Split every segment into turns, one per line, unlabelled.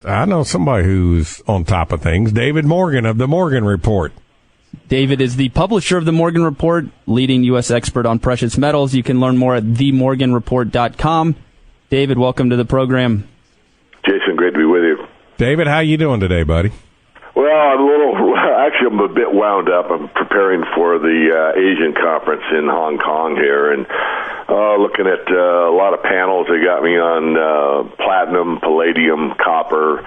I know somebody who's on top of things. David Morgan of the Morgan Report.
David is the publisher of the Morgan Report, leading U.S. expert on precious metals. You can learn more at themorganreport.com. David, welcome to the program.
Jason, great to be with you.
David, how you doing today, buddy?
Well, I'm a bit wound up. I'm preparing for the Asian conference in Hong Kong here, and looking at a lot of panels. They got me on platinum, palladium, copper,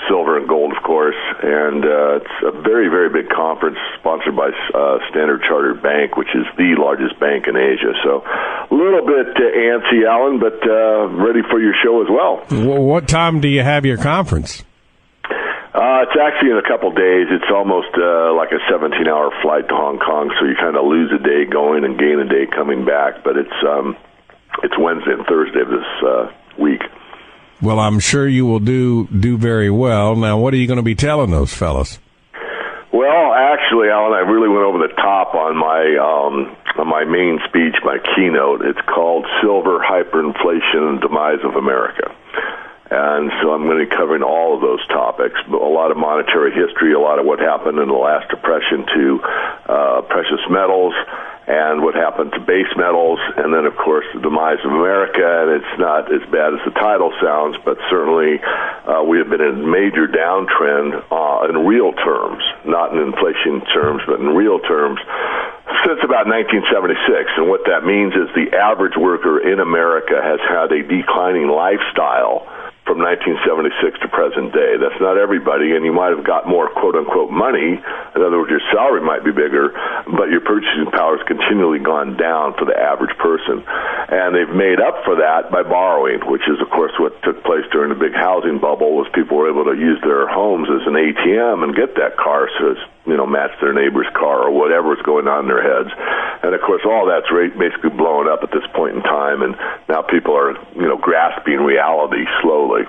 silver, and gold, of course. And it's a very, very big conference sponsored by Standard Chartered Bank, which is the largest bank in Asia. So a little bit antsy, Alan, but ready for your show as well.
What time do you have your conference?
It's actually in a couple days. It's almost like a 17-hour flight to Hong Kong, so you kind of lose a day going and gain a day coming back. But it's Wednesday and Thursday of this week.
Well, I'm sure you will do very well. Now, what are you going to be telling those fellas?
Well, actually, Alan, I really went over the top on my main speech, my keynote. It's called Silver, Hyperinflation, and Demise of America. And so I'm going to be covering all of those topics, a lot of monetary history, a lot of what happened in the last depression to precious metals, and what happened to base metals, and then, of course, the demise of America. And it's not as bad as the title sounds, but certainly we have been in a major downtrend in real terms, not in inflation terms, but in real terms, since about 1976. And what that means is the average worker in America has had a declining lifestyle from 1976 to present day. That's not everybody, and you might have got more quote-unquote money. In other words, your salary might be bigger, but your purchasing power has continually gone down for the average person. And they've made up for that by borrowing, which is, of course, what took place during the big housing bubble, was people were able to use their homes as an ATM and get that car, so it's, match their neighbor's car or whatever's going on in their heads. And, of course, all that's basically blown up at this point in time, and now people are, grasping reality slowly.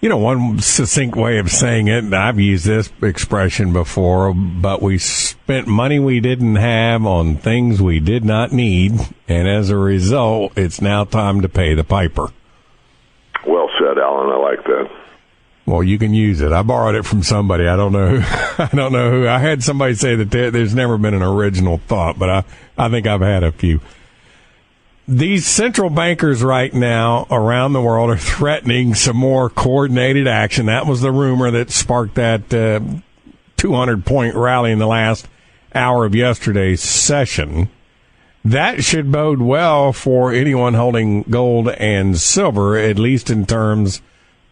One succinct way of saying it, and I've used this expression before, but we spent money we didn't have on things we did not need, and as a result, it's now time to pay the piper.
Well said, Alan. I like that.
Well, you can use it. I borrowed it from somebody. I don't know who. I had somebody say that there's never been an original thought, but I think I've had a few. These central bankers right now around the world are threatening some more coordinated action. That was the rumor that sparked that 200-point rally in the last hour of yesterday's session. That should bode well for anyone holding gold and silver, at least in terms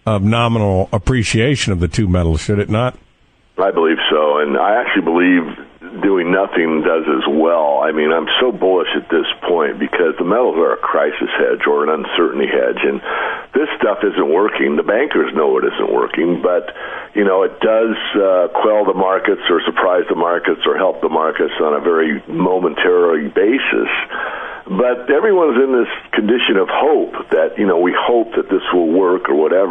of nominal appreciation of the two metals, should it not?
I believe so, and I actually believe doing nothing does as well. I mean, I'm so bullish at this point because the metals are a crisis hedge or an uncertainty hedge, and this stuff isn't working. The bankers know it isn't working, but, it does quell the markets or surprise the markets or help the markets on a very momentary basis. But everyone's in this condition of hope that, we hope that this will work or whatever.